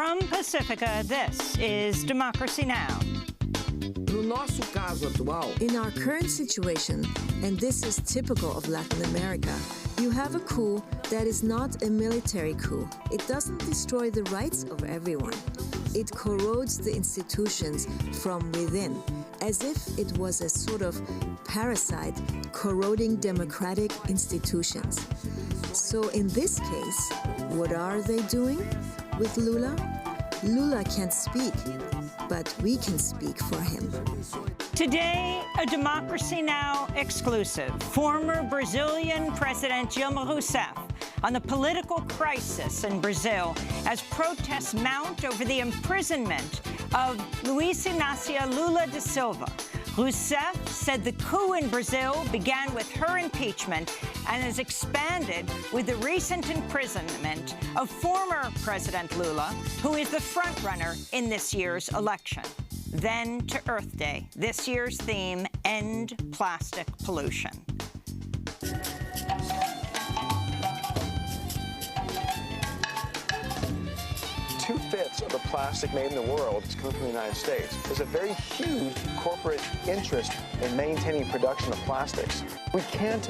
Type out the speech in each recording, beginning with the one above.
From Pacifica, this is Democracy Now! No nosso caso atual, in our current situation, and this is typical of Latin America, you have a coup that is not a military coup. It doesn't destroy the rights of everyone. It corrodes the institutions from within, as if it was a sort of parasite corroding democratic institutions. So in this case, what are they doing with Lula? Lula can't speak, but we can speak for him. Today, a Democracy Now! Exclusive. Former Brazilian President Dilma Rousseff on the political crisis in Brazil as protests mount over the imprisonment of Luiz Inácio Lula da Silva. Rousseff said the coup in Brazil began with her impeachment and has expanded with the recent imprisonment of former President Lula, who is the frontrunner in this year's election. Then to Earth Day, this year's theme, End Plastic Pollution. Two-fifths of the plastic made in the world is coming from the United States. There's a very huge corporate interest in maintaining production of plastics. We can't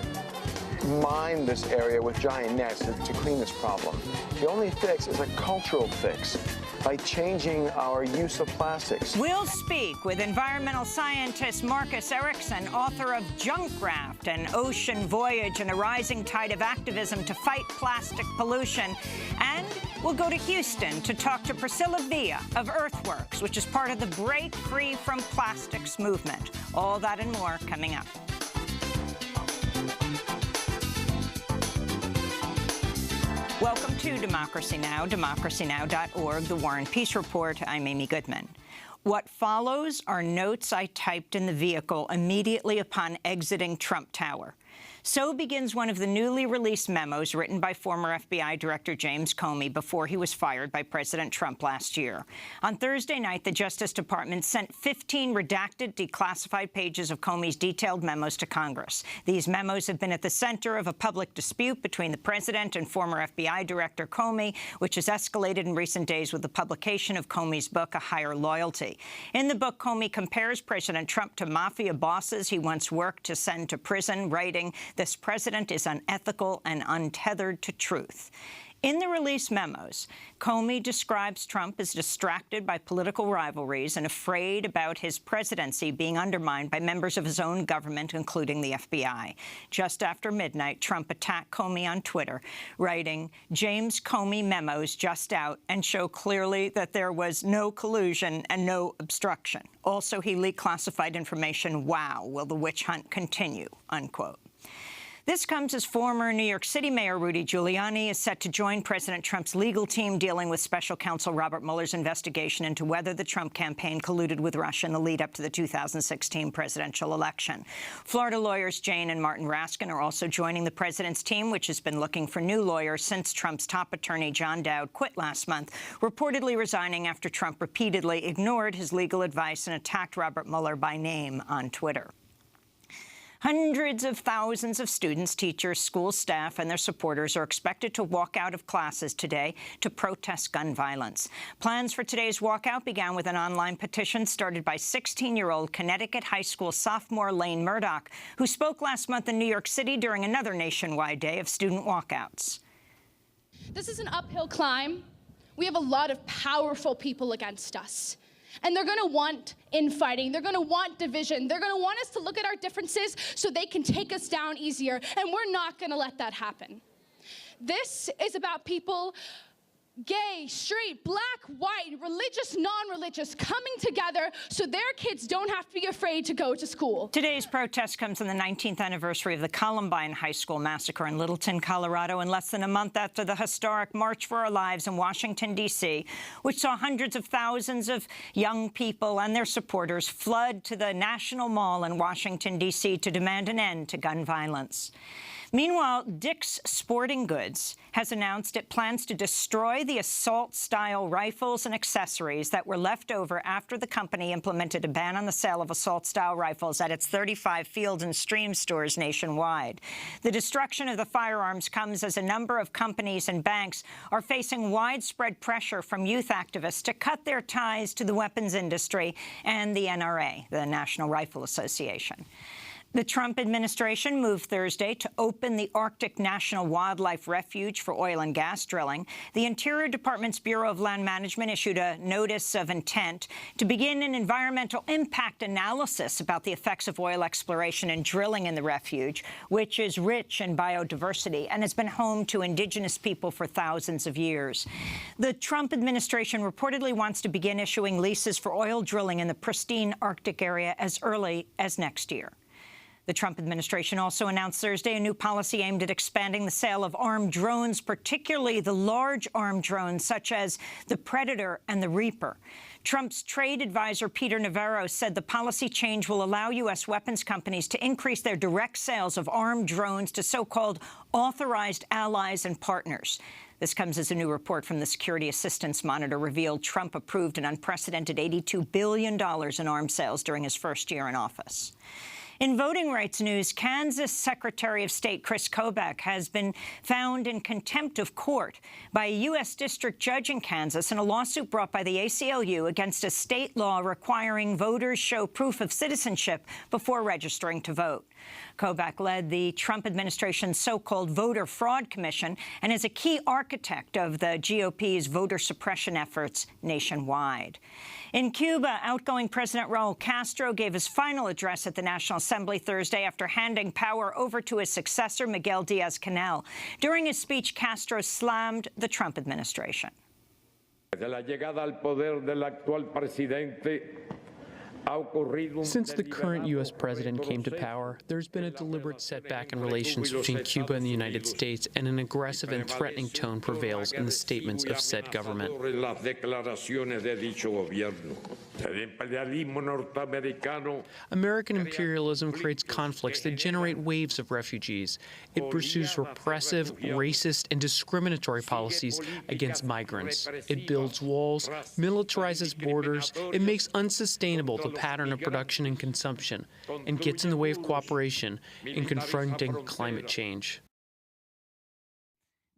mine this area with giant nets to clean this problem. The only fix is a cultural fix by changing our use of plastics. We'll speak with environmental scientist Marcus Erickson, author of Junkraft, an ocean voyage and a rising tide of activism to fight plastic pollution. And we'll go to Houston to talk to Priscilla Villa of Earthworks, which is part of the Break Free from Plastics movement. All that and more coming up. Welcome to Democracy Now!, democracynow.org, The War and Peace Report. I'm Amy Goodman. What follows are notes I typed in the vehicle immediately upon exiting Trump Tower. So begins one of the newly released memos written by former FBI Director James Comey before he was fired by President Trump last year. On Thursday night, the Justice Department sent 15 redacted, declassified pages of Comey's detailed memos to Congress. These memos have been at the center of a public dispute between the president and former FBI Director Comey, which has escalated in recent days with the publication of Comey's book, A Higher Loyalty. In the book, Comey compares President Trump to mafia bosses he once worked to send to prison, writing, "This president is unethical and untethered to truth." In the released memos, Comey describes Trump as distracted by political rivalries and afraid about his presidency being undermined by members of his own government, including the FBI. Just after midnight, Trump attacked Comey on Twitter, writing, "James Comey memos just out and show clearly that there was no collusion and no obstruction. Also, he leaked classified information. Wow, will the witch hunt continue?" Unquote. This comes as former New York City Mayor Rudy Giuliani is set to join President Trump's legal team dealing with special counsel Robert Mueller's investigation into whether the Trump campaign colluded with Russia in the lead-up to the 2016 presidential election. Florida lawyers Jane and Martin Raskin are also joining the president's team, which has been looking for new lawyers since Trump's top attorney John Dowd quit last month, reportedly resigning after Trump repeatedly ignored his legal advice and attacked Robert Mueller by name on Twitter. Hundreds of thousands of students, teachers, school staff, and their supporters are expected to walk out of classes today to protest gun violence. Plans for today's walkout began with an online petition started by 16-year-old Connecticut high school sophomore Lane Murdoch, who spoke last month in New York City during another nationwide day of student walkouts. This is an uphill climb. We have a lot of powerful people against us. And they're going to want infighting. They're going to want division. They're going to want us to look at our differences so they can take us down easier. And we're not going to let that happen. This is about people, gay, straight, black, white, religious, non-religious, coming together so their kids don't have to be afraid to go to school. Today's protest comes on the 19th anniversary of the Columbine High School massacre in Littleton, Colorado, and less than a month after the historic March for Our Lives in Washington, D.C., which saw hundreds of thousands of young people and their supporters flood to the National Mall in Washington, D.C. to demand an end to gun violence. Meanwhile, Dick's Sporting Goods has announced it plans to destroy the assault-style rifles and accessories that were left over after the company implemented a ban on the sale of assault-style rifles at its 35 Field & Stream stores nationwide. The destruction of the firearms comes as a number of companies and banks are facing widespread pressure from youth activists to cut their ties to the weapons industry and the NRA, the National Rifle Association. The Trump administration moved Thursday to open the Arctic National Wildlife Refuge for oil and gas drilling. The Interior Department's Bureau of Land Management issued a notice of intent to begin an environmental impact analysis about the effects of oil exploration and drilling in the refuge, which is rich in biodiversity and has been home to indigenous people for thousands of years. The Trump administration reportedly wants to begin issuing leases for oil drilling in the pristine Arctic area as early as next year. The Trump administration also announced Thursday a new policy aimed at expanding the sale of armed drones, particularly the large armed drones such as the Predator and the Reaper. Trump's trade advisor, Peter Navarro, said the policy change will allow U.S. weapons companies to increase their direct sales of armed drones to so-called authorized allies and partners. This comes as a new report from the Security Assistance Monitor revealed Trump approved an unprecedented $82 billion in arms sales during his first year in office. In voting rights news, Kansas Secretary of State Chris Kobach has been found in contempt of court by a U.S. district judge in Kansas in a lawsuit brought by the ACLU against a state law requiring voters show proof of citizenship before registering to vote. Kobach led the Trump administration's so-called Voter Fraud Commission and is a key architect of the GOP's voter suppression efforts nationwide. In Cuba, outgoing President Raul Castro gave his final address at the National Assembly Thursday after handing power over to his successor, Miguel Díaz-Canel. During his speech, Castro slammed the Trump administration. Desde la llegada al poder del actual presidente, since the current U.S. president came to power, there's been a deliberate setback in relations between Cuba and the United States, and an aggressive and threatening tone prevails in the statements of said government. American imperialism creates conflicts that generate waves of refugees. It pursues repressive, racist, and discriminatory policies against migrants. It builds walls, militarizes borders, it makes unsustainable the pattern of production and consumption, and gets in the way of cooperation in confronting climate change.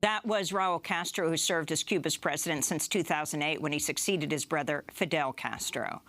That was Raul Castro, who served as Cuba's president since 2008 when he succeeded his brother Fidel Castro.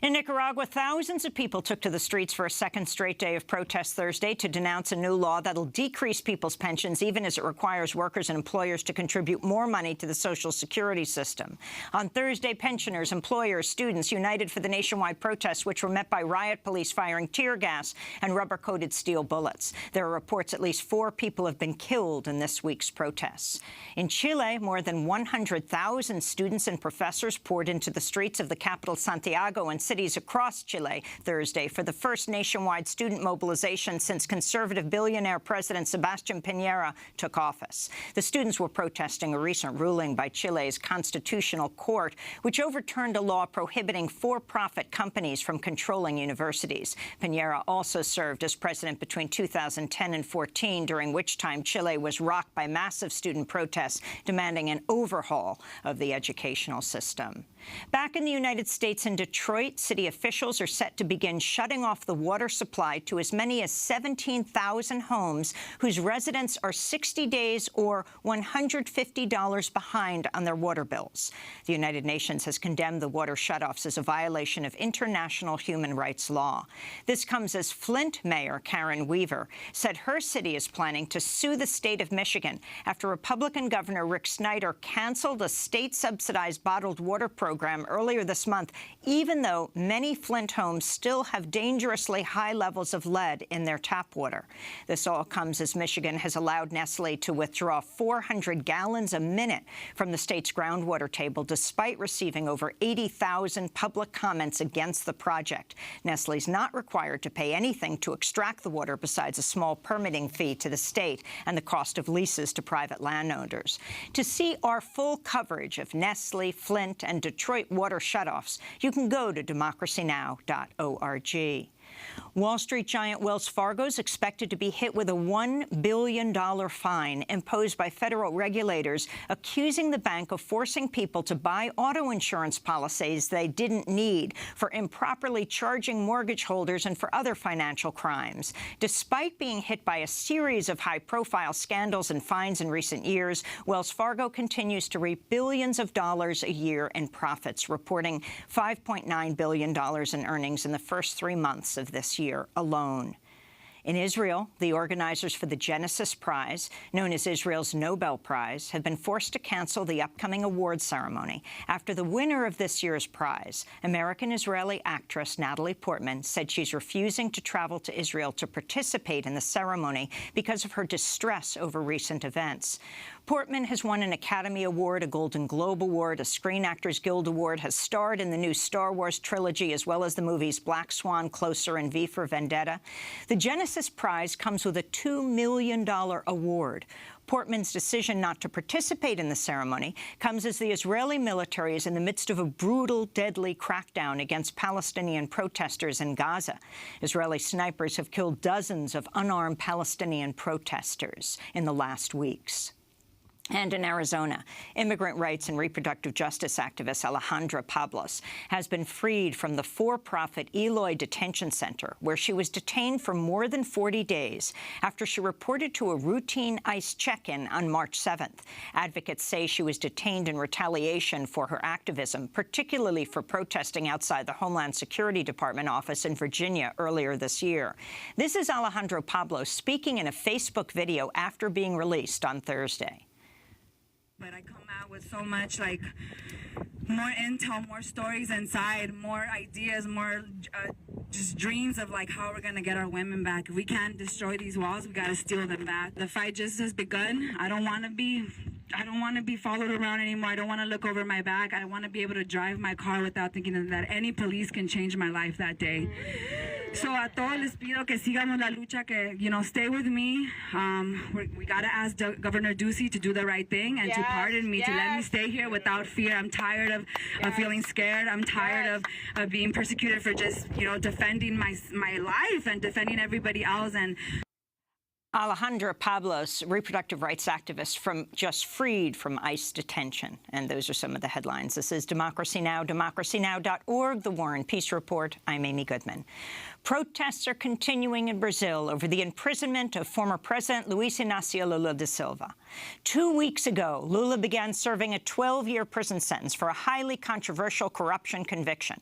In Nicaragua, thousands of people took to the streets for a second straight day of protest Thursday to denounce a new law that'll decrease people's pensions, even as it requires workers and employers to contribute more money to the Social Security system. On Thursday, pensioners, employers, students united for the nationwide protests, which were met by riot police firing tear gas and rubber-coated steel bullets. There are reports at least 4 people have been killed in this week's protests. In Chile, more than 100,000 students and professors poured into the streets of the capital, Santiago, and cities across Chile Thursday for the first nationwide student mobilization since conservative billionaire President Sebastián Piñera took office. The students were protesting a recent ruling by Chile's Constitutional Court, which overturned a law prohibiting for-profit companies from controlling universities. Piñera also served as president between 2010 and 2014, during which time Chile was rocked by massive student protests demanding an overhaul of the educational system. Back in the United States, in Detroit, city officials are set to begin shutting off the water supply to as many as 17,000 homes whose residents are 60 days or $150 behind on their water bills. The United Nations has condemned the water shutoffs as a violation of international human rights law. This comes as Flint Mayor Karen Weaver said her city is planning to sue the state of Michigan after Republican Governor Rick Snyder canceled a state-subsidized bottled water program earlier this month, even though many Flint homes still have dangerously high levels of lead in their tap water. This all comes as Michigan has allowed Nestle to withdraw 400 gallons a minute from the state's groundwater table, despite receiving over 80,000 public comments against the project. Nestle's not required to pay anything to extract the water besides a small permitting fee to the state and the cost of leases to private landowners. To see our full coverage of Nestle, Flint, and Detroit water shutoffs, you can go to democracynow.org. Wall Street giant Wells Fargo is expected to be hit with a $1 billion fine imposed by federal regulators, accusing the bank of forcing people to buy auto insurance policies they didn't need, for improperly charging mortgage holders, and for other financial crimes. Despite being hit by a series of high-profile scandals and fines in recent years, Wells Fargo continues to reap billions of dollars a year in profits, reporting $5.9 billion in earnings in the first 3 months of this year alone. In Israel, the organizers for the Genesis Prize, known as Israel's Nobel Prize, have been forced to cancel the upcoming award ceremony after the winner of this year's prize, American-Israeli actress Natalie Portman, said she's refusing to travel to Israel to participate in the ceremony because of her distress over recent events. Portman has won an Academy Award, a Golden Globe Award, a Screen Actors Guild Award, has starred in the new Star Wars trilogy, as well as the movies Black Swan, Closer, and V for Vendetta. The Genesis Prize comes with a $2 million award. Portman's decision not to participate in the ceremony comes as the Israeli military is in the midst of a brutal, deadly crackdown against Palestinian protesters in Gaza. Israeli snipers have killed dozens of unarmed Palestinian protesters in the last weeks. And in Arizona, immigrant rights and reproductive justice activist Alejandra Pablos has been freed from the for-profit Eloy Detention Center, where she was detained for more than 40 days after she reported to a routine ICE check-in on March 7th. Advocates say she was detained in retaliation for her activism, particularly for protesting outside the Homeland Security Department office in Virginia earlier this year. This is Alejandra Pablos speaking in a Facebook video after being released on Thursday. But I come out with so much, like, more intel, more stories inside, more ideas, more just dreams of, like, how we're going to get our women back. If we can't destroy these walls, we got to steal them back. The fight just has begun. I don't want to be followed around anymore. I don't want to look over my back. I want to be able to drive my car without thinking that any police can change my life that day. So a todos les pido que sigamos la lucha, que, you know, stay with me. We got to ask Governor Ducey to do the right thing and to pardon me, to let me stay here without fear. I'm tired of feeling scared. I'm tired of being persecuted for just, you know, defending my life and defending everybody else. And Alejandra Pablos, reproductive rights activist, just freed from ICE detention. And those are some of the headlines. This is Democracy Now!, democracynow.org, The War and Peace Report. I'm Amy Goodman. Protests are continuing in Brazil over the imprisonment of former President Luiz Inácio Lula da Silva. 2 weeks ago, Lula began serving a 12-year prison sentence for a highly controversial corruption conviction.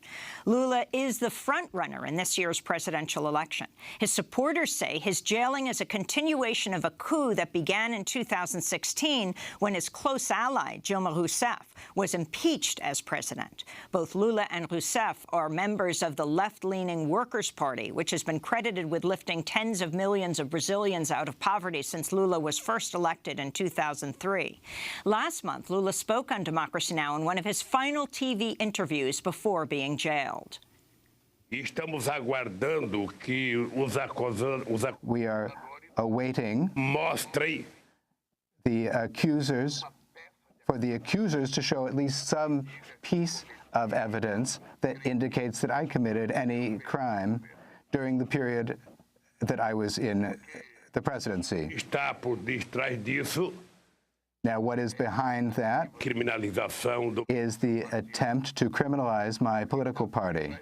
Lula is the front-runner in this year's presidential election. His supporters say his jailing is a continuation of a coup that began in 2016 when his close ally, Dilma Rousseff, was impeached as president. Both Lula and Rousseff are members of the left-leaning Workers' Party, which has been credited with lifting tens of millions of Brazilians out of poverty since Lula was first elected in 2003. Last month, Lula spoke on Democracy Now! In one of his final TV interviews before being jailed. Estamos aguardando que os acusados We are awaiting mostrem the accusers, for the accusers to show at least some piece of evidence that indicates that I committed any crime during the period that I was in the presidency. está por detrás disso Now, what is behind that criminalização do is the attempt to criminalize my political party.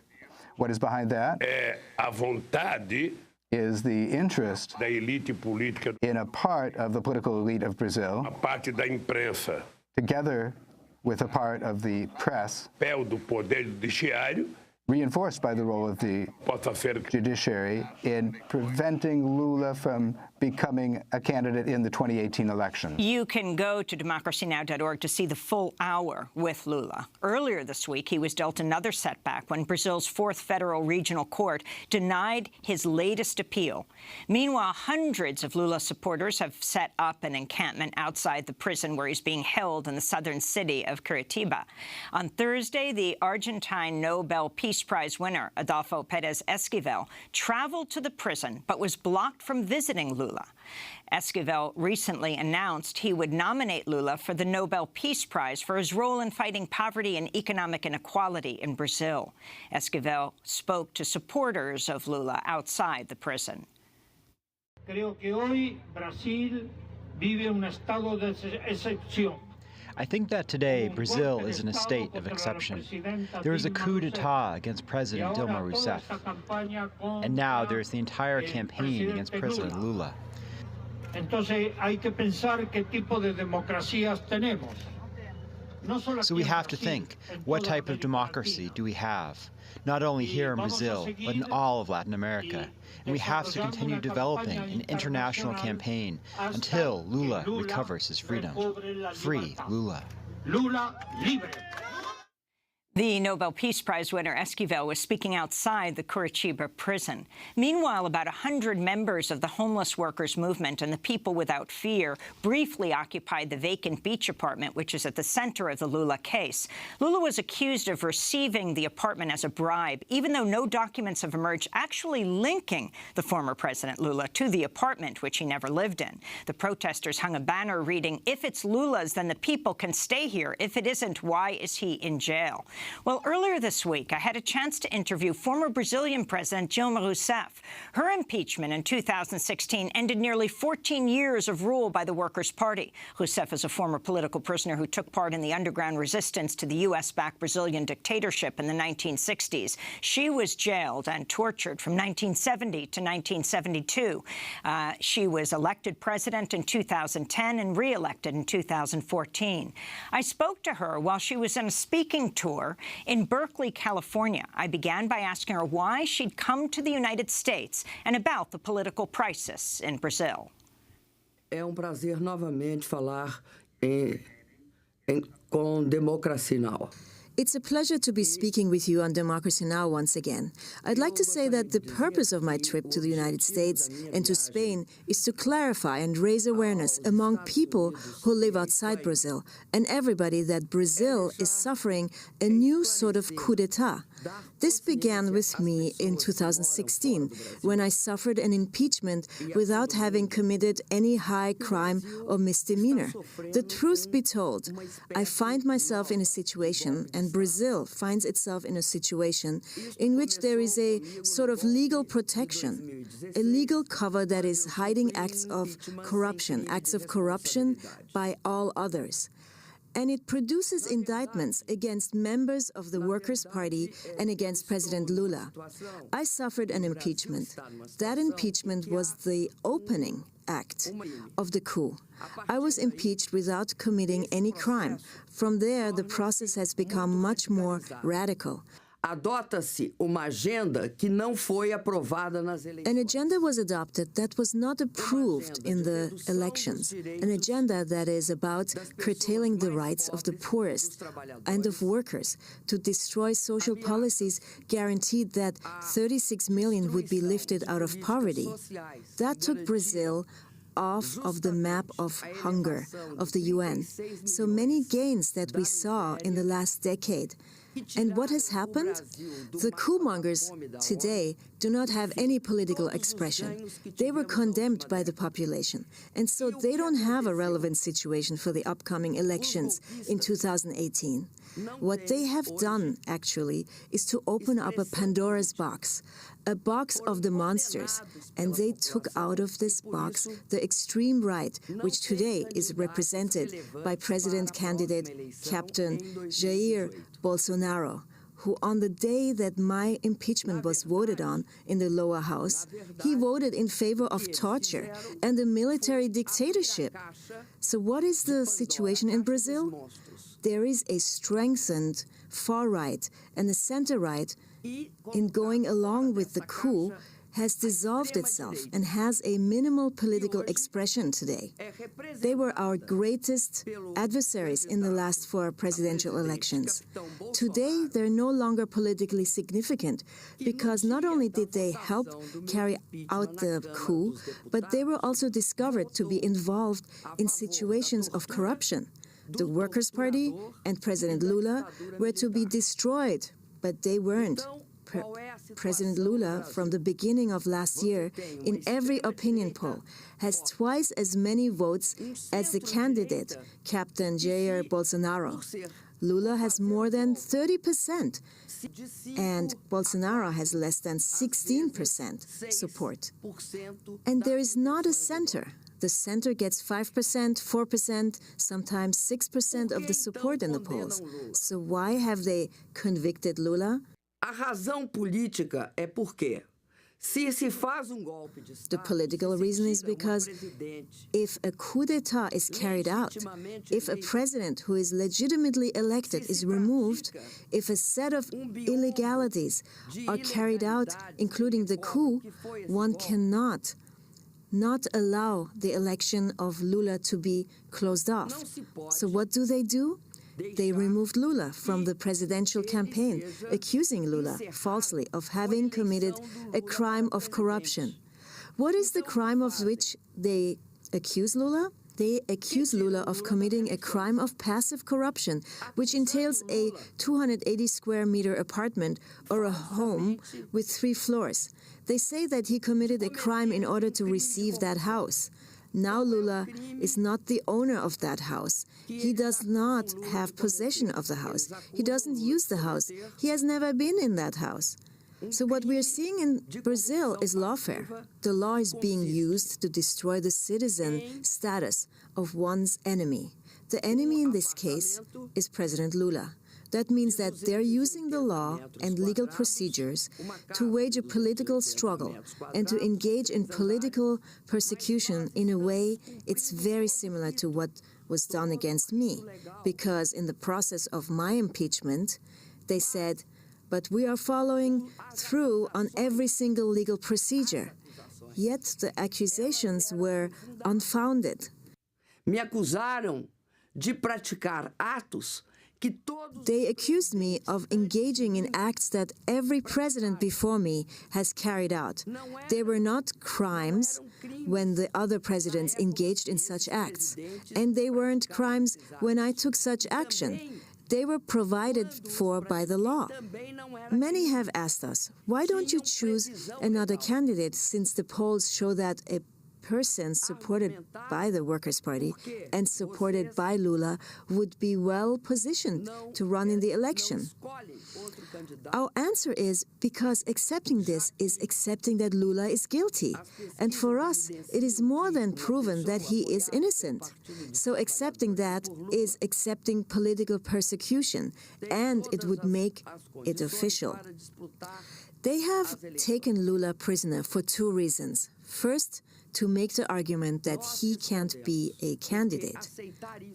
What is behind that a vontade is the interest da elite política, in a part of the political elite of Brazil, a parte da imprensa, together with a part of the press, papel do poder judiciário, reinforced by the role of the possa ser judiciary in preventing Lula from becoming a candidate in the 2018 election. You can go to democracynow.org to see the full hour with Lula. Earlier this week, he was dealt another setback when Brazil's 4th Federal Regional Court denied his latest appeal. Meanwhile, hundreds of Lula supporters have set up an encampment outside the prison where he's being held in the southern city of Curitiba. On Thursday, the Argentine Nobel Peace Prize winner, Adolfo Pérez Esquivel, traveled to the prison but was blocked from visiting Lula Lula. Esquivel recently announced he would nominate Lula for the Nobel Peace Prize for his role in fighting poverty and economic inequality in Brazil. Esquivel spoke to supporters of Lula outside the prison. Creo que hoy Brasil vive un estado de excepción. I think that today Brazil is in a state of exception. There is a coup d'etat against President Dilma Rousseff, and now there is the entire campaign against President Lula. Entonces hay que pensar qué tipo de democracias tenemos. So we have to think, what type of democracy do we have? Not only here in Brazil, but in all of Latin America. And we have to continue developing an international campaign until Lula recovers his freedom. Free Lula. Lula libre. The Nobel Peace Prize winner Esquivel was speaking outside the Curitiba prison. Meanwhile, about 100 members of the homeless workers movement and the People Without Fear briefly occupied the vacant beach apartment, which is at the center of the Lula case. Lula was accused of receiving the apartment as a bribe, even though no documents have emerged actually linking the former President Lula to the apartment, which he never lived in. The protesters hung a banner reading, "If it's Lula's, then the people can stay here. If it isn't, why is he in jail?" Well, earlier this week, I had a chance to interview former Brazilian President Dilma Rousseff. Her impeachment in 2016 ended nearly 14 years of rule by the Workers' Party. Rousseff is a former political prisoner who took part in the underground resistance to the U.S.-backed Brazilian dictatorship in the 1960s. She was jailed and tortured from 1970 to 1972. She was elected president in 2010 and re-elected in 2014. I spoke to her while she was on a speaking tour in Berkeley, California. I began by asking her why she'd come to the United States and about the political crisis in Brazil. É prazer novamente falar com DemocracyNow. It's a pleasure to be speaking with you on Democracy Now! Once again. I'd like to say that the purpose of my trip to the United States and to Spain is to clarify and raise awareness among people who live outside Brazil and everybody that Brazil is suffering a new sort of coup d'etat. This began with me in 2016, when I suffered an impeachment without having committed any high crime or misdemeanor. The truth be told, I find myself in a situation, and Brazil finds itself in a situation, in which there is a sort of legal protection, a legal cover that is hiding acts of corruption by all others. And it produces indictments against members of the Workers' Party and against President Lula. I suffered an impeachment. That impeachment was the opening act of the coup. I was impeached without committing any crime. From there, the process has become much more radical. Adota-se uma agenda que não foi aprovada nas eleições. An agenda was adopted that was not approved in the elections. An agenda that is about curtailing the rights of the poorest and of workers, to destroy social policies guaranteed that 36 million would be lifted out of poverty. That took Brazil off of the map of hunger of the UN. So many gains that we saw in the last decade. And what has happened? The coup-mongers today do not have any political expression. They were condemned by the population, and so they don't have a relevant situation for the upcoming elections in 2018. What they have done, actually, is to open up a Pandora's box, a box of the monsters, and they took out of this box the extreme right, which today is represented by President candidate Captain Jair Bolsonaro, who on the day that my impeachment was voted on in the lower house, he voted in favor of torture and a military dictatorship. So what is the situation in Brazil? There is a strengthened far right, and the center right, in going along with the coup, has dissolved itself and has a minimal political expression today. They were our greatest adversaries in the last 4 presidential elections. Today, they're no longer politically significant because not only did they help carry out the coup, but they were also discovered to be involved in situations of corruption. The Workers' Party and President Lula were to be destroyed, but they weren't. President Lula, from the beginning of last year, in every opinion poll, has twice as many votes as the candidate, Captain Jair Bolsonaro. Lula has more than 30%, and Bolsonaro has less than 16% support. And there is not a center. The center gets 5%, 4%, sometimes 6% of the support in the polls. So why have they convicted Lula? A razão política é porque se faz golpe de Estado, the political reason is because if a coup d'etat is carried out, if a president who is legitimately elected is removed, if a set of illegalities are carried out, including the coup, one cannot not allow the election of Lula to be closed off. So what do? They removed Lula from the presidential campaign, accusing Lula falsely of having committed a crime of corruption. What is the crime of which they accuse Lula? They accuse Lula of committing a crime of passive corruption, which entails a 280 square meter apartment or a home with 3 floors. They say that he committed a crime in order to receive that house. Now Lula is not the owner of that house. He does not have possession of the house. He doesn't use the house. He has never been in that house. So what we are seeing in Brazil is lawfare. The law is being used to destroy the citizen status of one's enemy. The enemy in this case is President Lula. That means that they're using the law and legal procedures to wage a political struggle and to engage in political persecution in a way it's very similar to what was done against me. Because in the process of my impeachment, they said, but we are following through on every single legal procedure. Yet the accusations were unfounded. Me acusaram de praticar atos. They accused me of engaging in acts that every president before me has carried out. They were not crimes when the other presidents engaged in such acts. And they weren't crimes when I took such action. They were provided for by the law. Many have asked us, why don't you choose another candidate, since the polls show that a person supported by the Workers' Party and supported by Lula would be well positioned to run in the election? Our answer is because accepting this is accepting that Lula is guilty. And for us, it is more than proven that he is innocent. So accepting that is accepting political persecution, and it would make it official. They have taken Lula prisoner for 2 reasons. First, to make the argument that he can't be a candidate,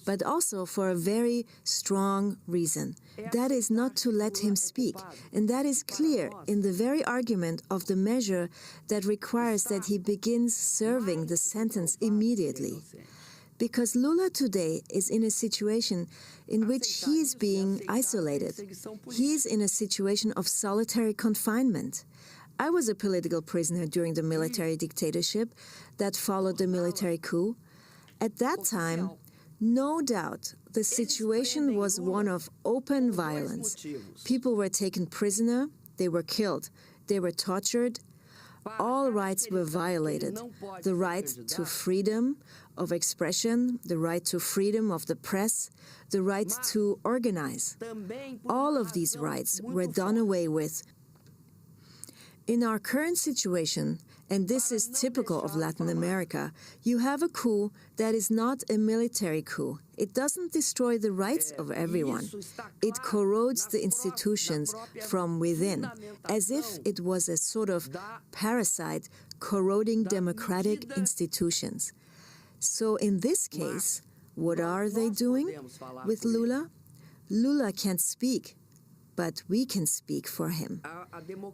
but also for a very strong reason. That is not to let him speak, and that is clear in the very argument of the measure that requires that he begins serving the sentence immediately. Because Lula today is in a situation in which he is being isolated. He is in a situation of solitary confinement. I was a political prisoner during the military dictatorship that followed the military coup. At that time, no doubt, the situation was one of open violence. People were taken prisoner, they were killed, they were tortured. All rights were violated. The right to freedom of expression, the right to freedom of the press, the right to organize. All of these rights were done away with. In our current situation, and this is typical of Latin America, you have a coup that is not a military coup. It doesn't destroy the rights of everyone. It corrodes the institutions from within, as if it was a sort of parasite corroding democratic institutions. So in this case, what are they doing with Lula? Lula can't speak, but we can speak for him.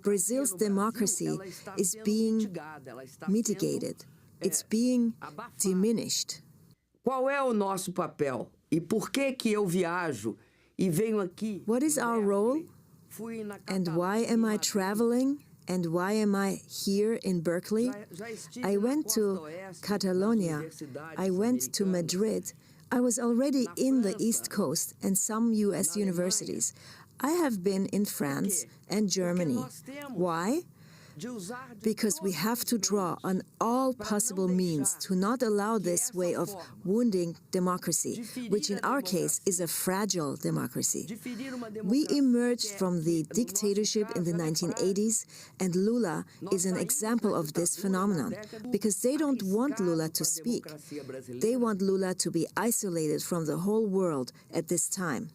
Brazil's democracy is being mitigated. It's being diminished. Qual é o nosso papel? E por que eu viajo e venho aqui? What is our role? And why am I traveling? And why am I here in Berkeley? I went to Catalonia. I went to Madrid. I was already in the East Coast and some U.S. universities. I have been in France and Germany. Why? Because we have to draw on all possible means to not allow this way of wounding democracy, which in our case is a fragile democracy. We emerged from the dictatorship in the 1980s, and Lula is an example of this phenomenon, because they don't want Lula to speak. They want Lula to be isolated from the whole world at this time,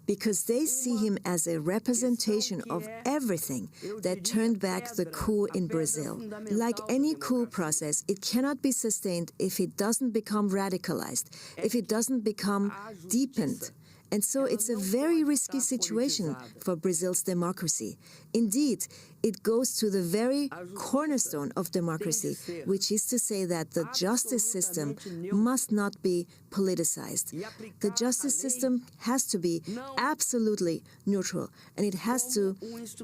because they see him as a representation of everything that turned back the coup in Brazil. Like any coup process, it cannot be sustained if it doesn't become radicalized, if it doesn't become deepened. And so it's a very risky situation for Brazil's democracy. Indeed, it goes to the very cornerstone of democracy, which is to say that the justice system must not be politicized. The justice system has to be absolutely neutral, and it has to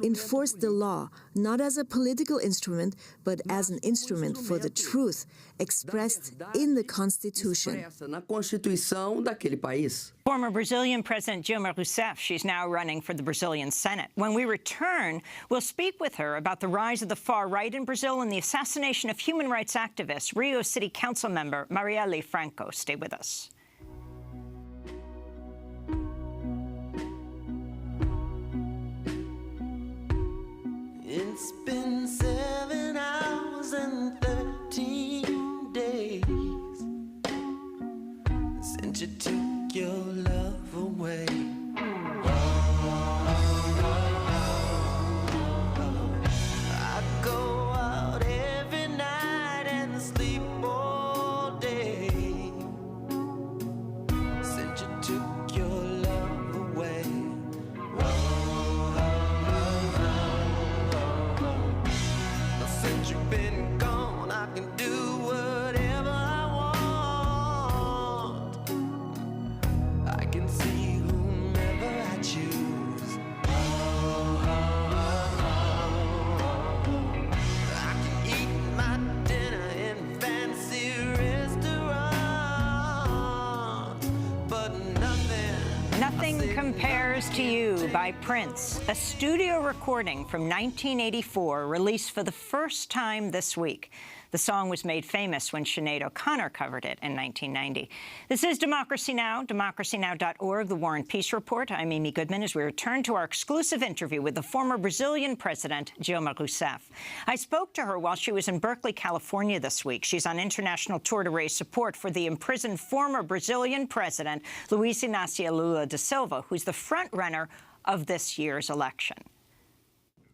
enforce the law, not as a political instrument, but as an instrument for the truth expressed in the Constitution. Former Brazilian President Dilma Rousseff, she's now running for the Brazilian Senate. When we return, we'll speak with her about the rise of the far right in Brazil and the assassination of human rights activist, Rio City Council member Marielle Franco. Stay with us. It's been 7 hours and 13 days since you took your love away. I go out every night and sleep all day since you took your love away. Since you've been gone, I can do whatever I want. I can see whomever I choose. I can eat my dinner in fancy restaurants, but Nothing Compares to You by Prince, a studio recording from 1984 released for the first time this week. The song was made famous when Sinead O'Connor covered it in 1990. This is Democracy Now!, DemocracyNow.org, The War and Peace Report. I'm Amy Goodman as we return to our exclusive interview with the former Brazilian president, Dilma Rousseff. I spoke to her while she was in Berkeley, California this week. She's on international tour to raise support for the imprisoned former Brazilian president, Luiz Inácio Lula da Silva, who's the front-runner of this year's election.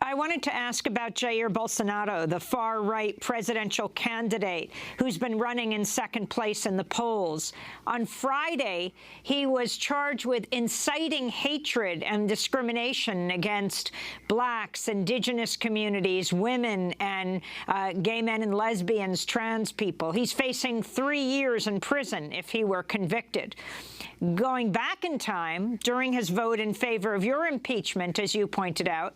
I wanted to ask about Jair Bolsonaro, the far-right presidential candidate who's been running in second place in the polls. On Friday, he was charged with inciting hatred and discrimination against blacks, indigenous communities, women, and gay men and lesbians, trans people. He's facing 3 years in prison if he were convicted. Going back in time, during his vote in favor of your impeachment, as you pointed out,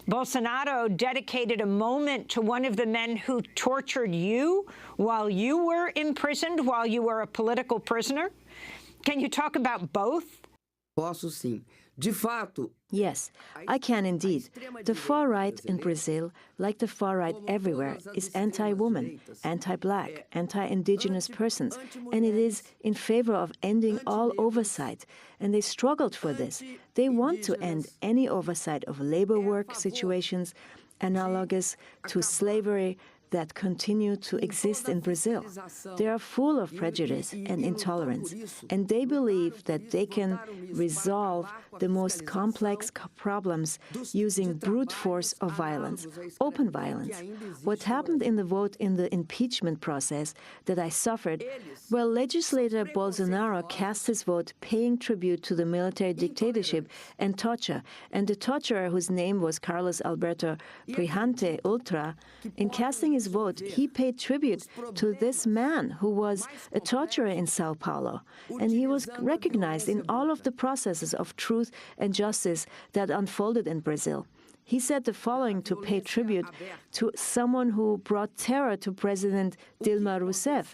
Bolsonaro dedicated a moment to one of the men who tortured you while you were imprisoned, while you were a political prisoner. Can you talk about both? Posso sim. De fato, yes, I can indeed. The far right in Brazil, like the far right everywhere, is anti-woman, anti-black, anti-indigenous persons, and it is in favor of ending all oversight. And they struggled for this. They want to end any oversight of labor work situations analogous to slavery that continue to exist in Brazil. They are full of prejudice and intolerance, and they believe that they can resolve the most complex problems using brute force of violence, open violence. What happened in the vote in the impeachment process that I suffered, well, legislator Bolsonaro cast his vote paying tribute to the military dictatorship and torture, and the torturer, whose name was Carlos Alberto Brihante Ultra, in casting his vote, he paid tribute to this man who was a torturer in Sao Paulo, and he was recognized in all of the processes of truth and justice that unfolded in Brazil. He said the following to pay tribute to someone who brought terror to President Dilma Rousseff,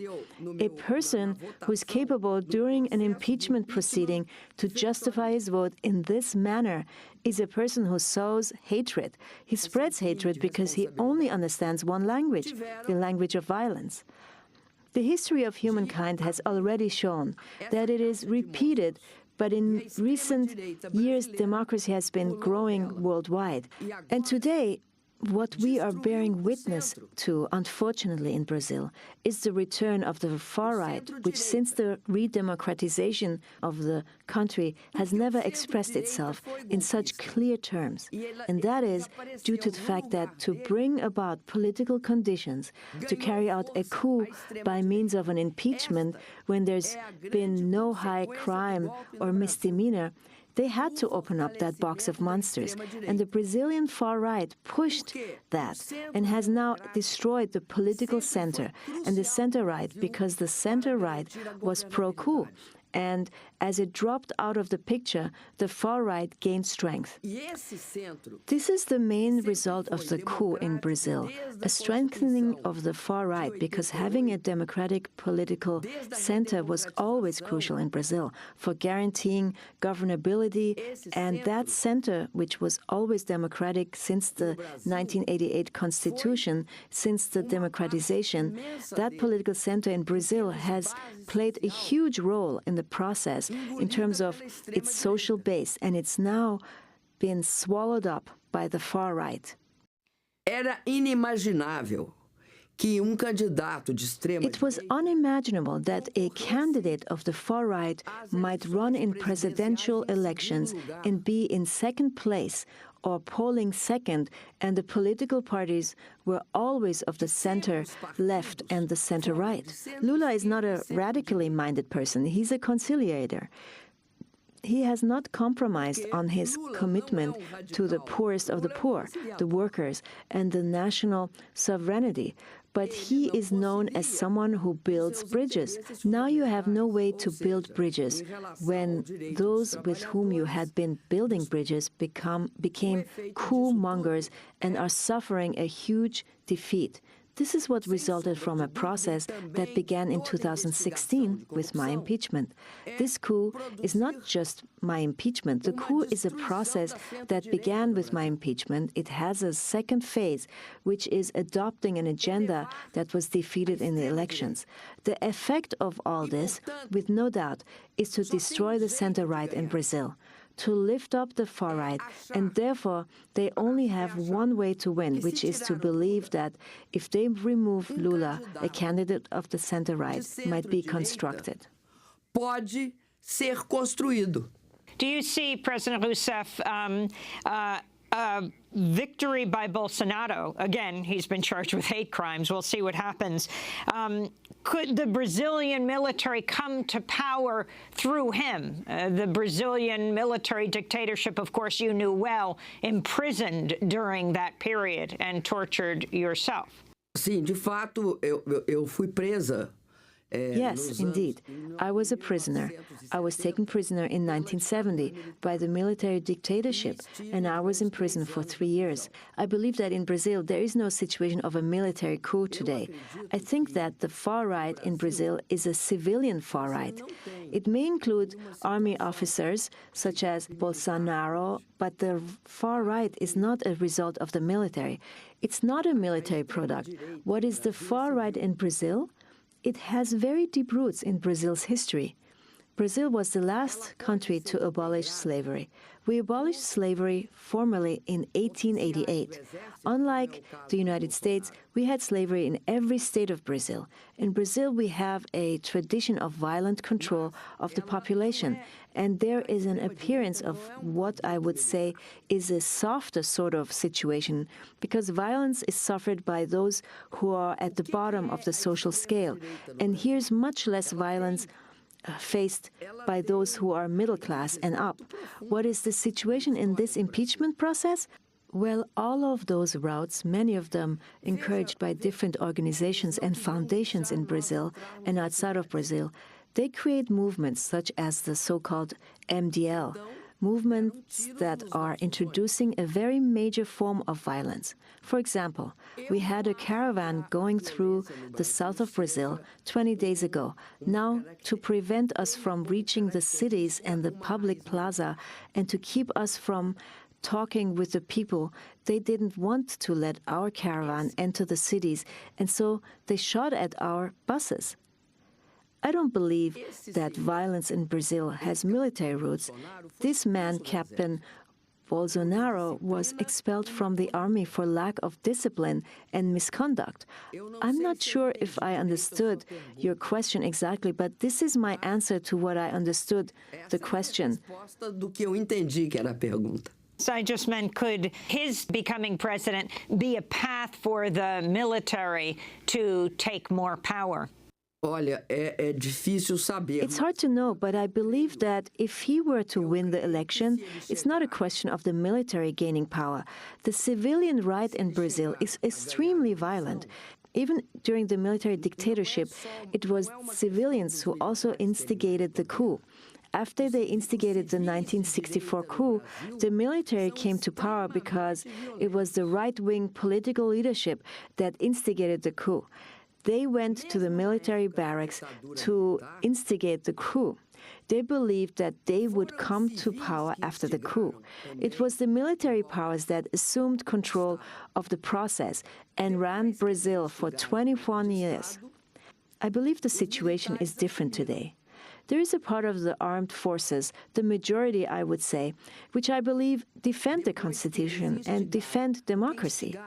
a person who is capable during an impeachment proceeding to justify his vote in this manner is a person who sows hatred. He spreads hatred because he only understands one language, the language of violence. The history of humankind has already shown that it is repeated, but in recent years, democracy has been growing worldwide. And today, what we are bearing witness to, unfortunately, in Brazil, is the return of the far right, which since the re-democratization of the country has never expressed itself in such clear terms. And that is due to the fact that to bring about political conditions to carry out a coup by means of an impeachment when there's been no high crime or misdemeanor, they had to open up that box of monsters, and the Brazilian far right pushed that and has now destroyed the political center and the center right because the center right was pro-coup. And as it dropped out of the picture, the far right gained strength. This is the main result of the coup in Brazil, a strengthening of the far right, because having a democratic political center was always crucial in Brazil for guaranteeing governability, and that center, which was always democratic since the 1988 Constitution, since the democratization, that political center in Brazil has played a huge role in the process in terms of its social base, and it's now been swallowed up by the far right. Era inimaginável que candidato de extrema. It was unimaginable that a candidate of the far right might run in presidential elections and be in second place or polling second, and the political parties were always of the center left and the center right. Lula is not a radically minded person. He's a conciliator. He has not compromised on his commitment to the poorest of the poor, the workers, and the national sovereignty. But he is known as someone who builds bridges. Now you have no way to build bridges when those with whom you had been building bridges became coup mongers and are suffering a huge defeat. This is what resulted from a process that began in 2016 with my impeachment. This coup is not just my impeachment. The coup is a process that began with my impeachment. It has a second phase, which is adopting an agenda that was defeated in the elections. The effect of all this, with no doubt, is to destroy the center-right in Brazil, to lift up the far right, and therefore they only have one way to win, which is to believe that if they remove Lula, a candidate of the center-right might be constructed. Pode ser construído. Do you see, President Rousseff, victory by Bolsonaro? Again, he's been charged with hate crimes. We'll see what happens. Could the Brazilian military come to power through him? The Brazilian military dictatorship, of course, you knew well, imprisoned during that period and tortured yourself. Sim, de fato, eu fui presa. Yes, indeed. I was a prisoner. I was taken prisoner in 1970 by the military dictatorship, and I was in prison for 3 years. I believe that in Brazil there is no situation of a military coup today. I think that the far right in Brazil is a civilian far right. It may include army officers such as Bolsonaro, but the far right is not a result of the military. It's not a military product. What is the far right in Brazil? It has very deep roots in Brazil's history. Brazil was the last country to abolish slavery. We abolished slavery formally in 1888. Unlike the United States, we had slavery in every state of Brazil. In Brazil, we have a tradition of violent control of the population, and there is an appearance of what I would say is a softer sort of situation, because violence is suffered by those who are at the bottom of the social scale, and here's much less violence faced by those who are middle class and up. What is the situation in this impeachment process? Well, all of those routes, many of them encouraged by different organizations and foundations in Brazil and outside of Brazil, they create movements such as the so-called MDL, movements that are introducing a very major form of violence. For example, we had a caravan going through the south of Brazil 20 days ago. Now, to prevent us from reaching the cities and the public plaza and to keep us from talking with the people, they didn't want to let our caravan enter the cities, and so they shot at our buses. I don't believe that violence in Brazil has military roots. This man, Captain Bolsonaro, was expelled from the army for lack of discipline and misconduct. I'm not sure if I understood your question exactly, but this is my answer to what I understood the question. I just meant, could his becoming president be a path for the military to take more power? It's hard to know, but I believe that if he were to win the election, it's not a question of the military gaining power. The civilian right in Brazil is extremely violent. Even during the military dictatorship, it was civilians who also instigated the coup. After they instigated the 1964 coup, the military came to power because it was the right-wing political leadership that instigated the coup. They went to the military barracks to instigate the coup. They believed that they would come to power after the coup. It was the military powers that assumed control of the process and ran Brazil for 21 years. I believe the situation is different today. There is a part of the armed forces, the majority, I would say, which I believe defend the Constitution and defend democracy.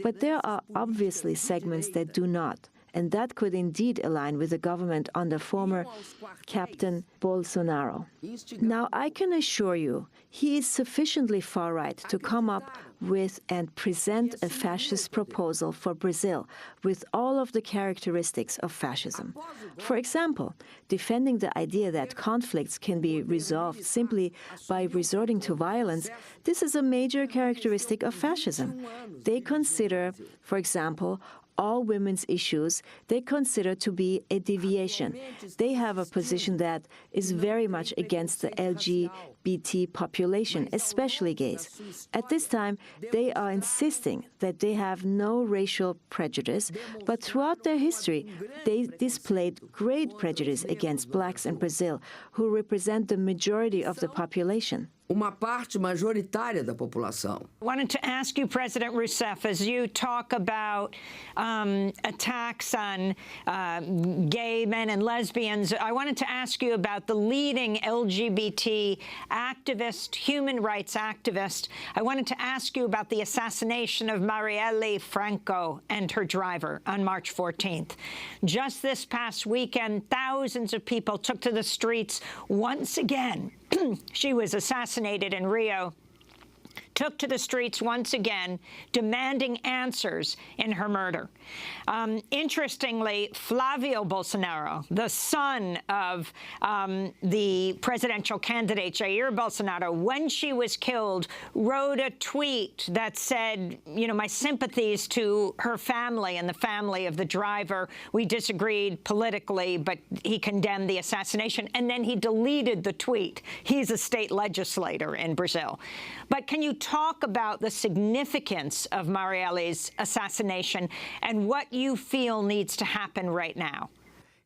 But there are obviously segments that do not, and that could indeed align with the government under former Captain Bolsonaro. Now, I can assure you, he is sufficiently far-right to come up with and present a fascist proposal for Brazil with all of the characteristics of fascism. For example, defending the idea that conflicts can be resolved simply by resorting to violence, this is a major characteristic of fascism. They consider, for example, all women's issues they consider to be a deviation. They have a position that is very much against the LGBT population, especially gays. At this time, they are insisting that they have no racial prejudice, but throughout their history, they displayed great prejudice against blacks in Brazil, who represent the majority of the population. Uma parte majoritária da população. I wanted to ask you, President Rousseff, as you talk about attacks on gay men and lesbians, I wanted to ask you about the leading LGBT activist, human rights activist. I wanted to ask you about the assassination of Marielle Franco and her driver on March 14th. Just this past weekend, thousands of people took to the streets once again. She was assassinated in Rio, took to the streets once again, demanding answers in her murder. Interestingly, Flavio Bolsonaro, the son of the presidential candidate Jair Bolsonaro, when she was killed, wrote a tweet that said, you know, my sympathies to her family and the family of the driver. We disagreed politically, but he condemned the assassination, and then he deleted the tweet. He's a state legislator in Brazil. But can you talk about the significance of Marielle's assassination and what you feel needs to happen right now?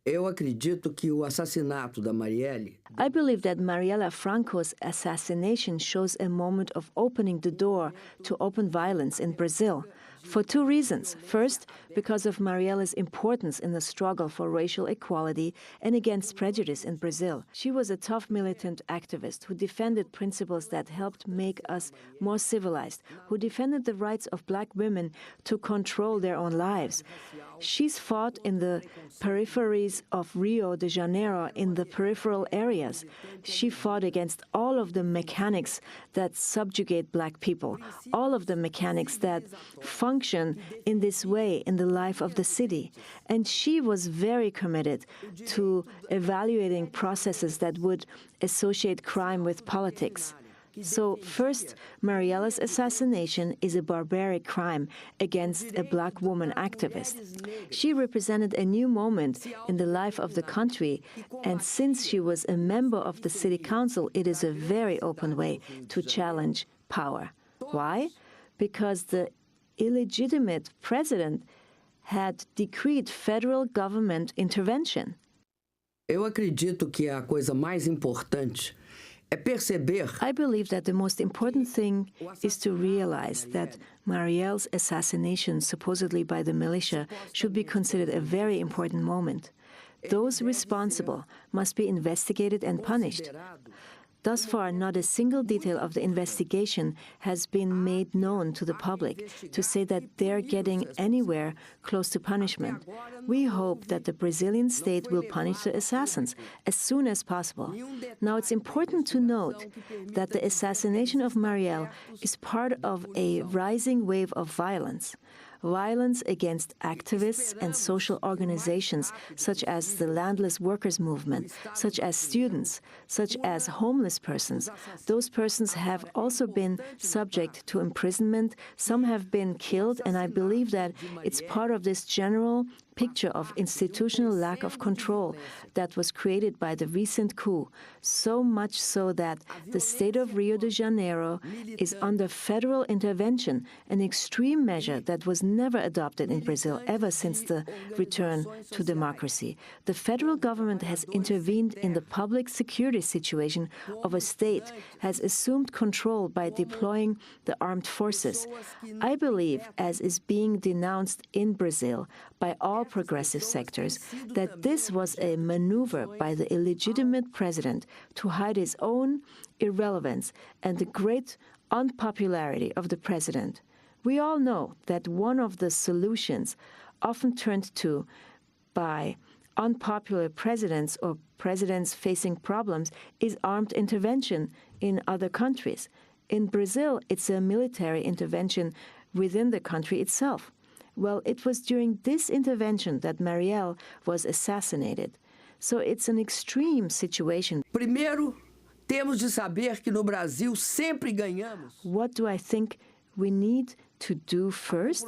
Eu acredito que o assassinato da Marielle. I believe that Marielle Franco's assassination shows a moment of opening the door to open violence in Brazil. For two reasons. First, because of Marielle's importance in the struggle for racial equality and against prejudice in Brazil. She was a tough militant activist who defended principles that helped make us more civilized, who defended the rights of black women to control their own lives. She's fought in the peripheries of Rio de Janeiro, in the peripheral areas. She fought against all of the mechanics that subjugate black people, all of the mechanics that function in this way in the life of the city. And she was very committed to evaluating processes that would associate crime with politics. So first, Mariela's assassination is a barbaric crime against a black woman activist. She represented a new moment in the life of the country, and since she was a member of the city council, it is a very open way to challenge power. Why? Because the illegitimate president had decreed federal government intervention. Eu acredito que a coisa mais importante é perceber. I believe that the most important thing is to realize that Mariel's assassination, supposedly by the militia, should be considered a very important moment. Those responsible must be investigated and punished. Thus far, not a single detail of the investigation has been made known to the public to say that they're getting anywhere close to punishment. We hope that the Brazilian state will punish the assassins as soon as possible. Now, it's important to note that the assassination of Marielle is part of a rising wave of violence. Violence against activists and social organizations such as the landless workers movement, such as students, such as homeless persons. Those persons have also been subject to imprisonment. Some have been killed, and I believe that it's part of this general picture of institutional lack of control that was created by the recent coup, so much so that the state of Rio de Janeiro is under federal intervention, an extreme measure that was never adopted in Brazil ever since the return to democracy. The federal government has intervened in the public security situation of a state, has assumed control by deploying the armed forces. I believe, as is being denounced in Brazil by all progressive sectors, that this was a maneuver by the illegitimate president to hide his own irrelevance and the great unpopularity of the president. We all know that one of the solutions often turned to by unpopular presidents or presidents facing problems is armed intervention in other countries. In Brazil, it's a military intervention within the country itself. Well, it was during this intervention that Marielle was assassinated. So it's an extreme situation. Primeiro, temos de saber que no Brasil sempre ganhamos. What do I think we need to do first?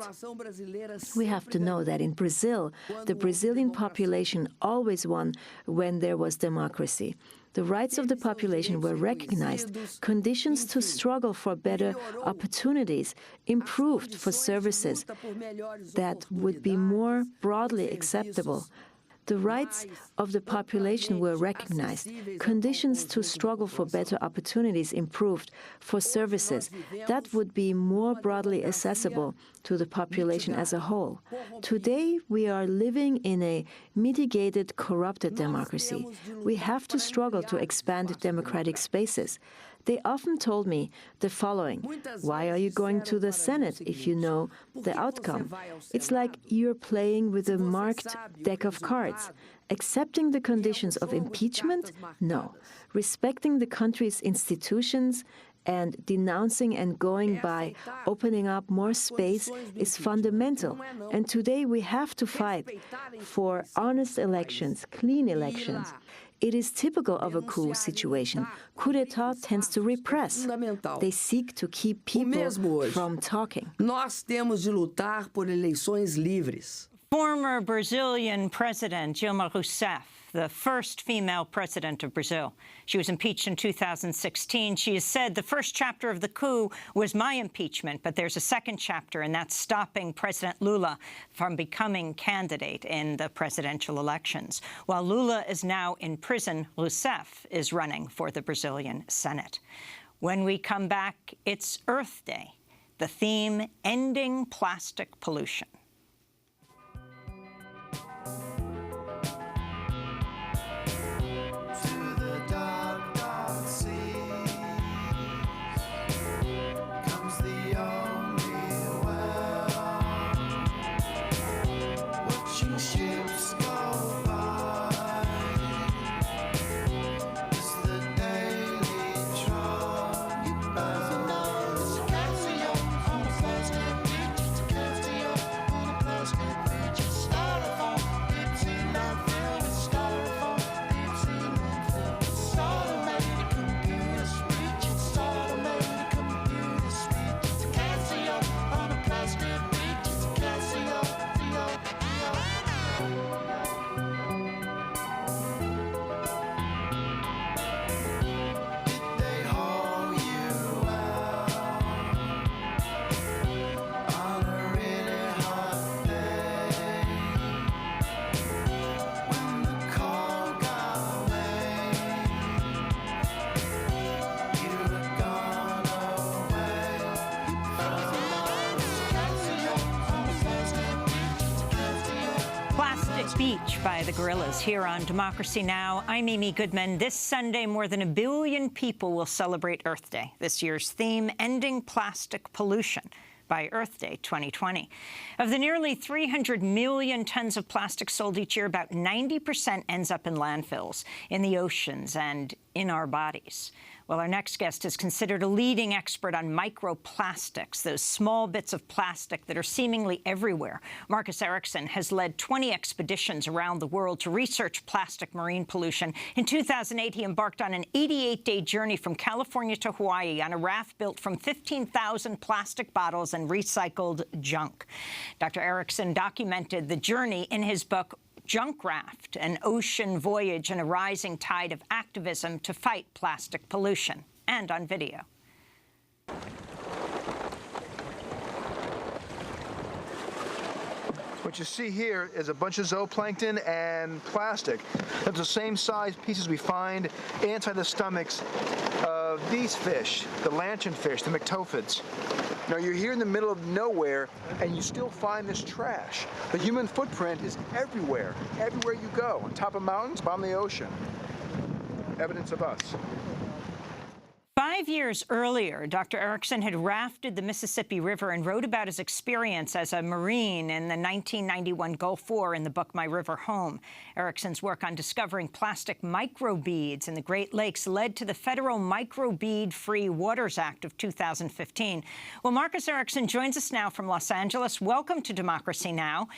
We have to know that in Brazil, the Brazilian population always won when there was democracy. The rights of the population were recognized, conditions to struggle for better opportunities improved for services that would be more broadly acceptable. The rights of the population were recognized, conditions to struggle for better opportunities improved for services that would be more broadly accessible to the population as a whole. Today, we are living in a mitigated, corrupted democracy. We have to struggle to expand democratic spaces. They often told me the following: why are you going to the Senate if you know the outcome? It's like you're playing with a marked deck of cards. Accepting the conditions of impeachment? No. Respecting the country's institutions and denouncing and going by opening up more space is fundamental. And today we have to fight for honest elections, clean elections. It is typical of a coup situation. Coup d'etat tends to repress. They seek to keep people from talking. Nós temos de lutar por eleições livres. Former Brazilian President Dilma Rousseff, the first female president of Brazil. She was impeached in 2016. She has said the first chapter of the coup was my impeachment, but there's a second chapter, and that's stopping President Lula from becoming candidate in the presidential elections. While Lula is now in prison, Rousseff is running for the Brazilian Senate. When we come back, it's Earth Day. The theme, ending plastic pollution. Beach by the Gorillas here on Democracy Now! I'm Amy Goodman. This Sunday, more than 1 billion people will celebrate Earth Day. This year's theme, Ending Plastic Pollution by Earth Day 2020. Of the nearly 300 million tons of plastic sold each year, about 90% ends up in landfills, in the oceans, and in our bodies. Well, our next guest is considered a leading expert on microplastics, those small bits of plastic that are seemingly everywhere. Marcus Erickson has led 20 expeditions around the world to research plastic marine pollution. In 2008, he embarked on an 88-day journey from California to Hawaii on a raft built from 15,000 plastic bottles and recycled junk. Dr. Erickson documented the journey in his book, Junk Raft, an ocean voyage and a rising tide of activism to fight plastic pollution, and on video. What you see here is a bunch of zooplankton and plastic. That's the same size pieces we find inside the stomachs of these fish, the lanternfish, the myctophids. Now you're here in the middle of nowhere and you still find this trash. The human footprint is everywhere, everywhere you go, on top of mountains, bottom of the ocean. Evidence of us. 5 years earlier, Dr. Erickson had rafted the Mississippi River and wrote about his experience as a Marine in the 1991 Gulf War in the book My River Home. Erickson's work on discovering plastic microbeads in the Great Lakes led to the Federal Microbead-Free Waters Act of 2015. Well, Marcus Erickson joins us now from Los Angeles. Welcome to Democracy Now!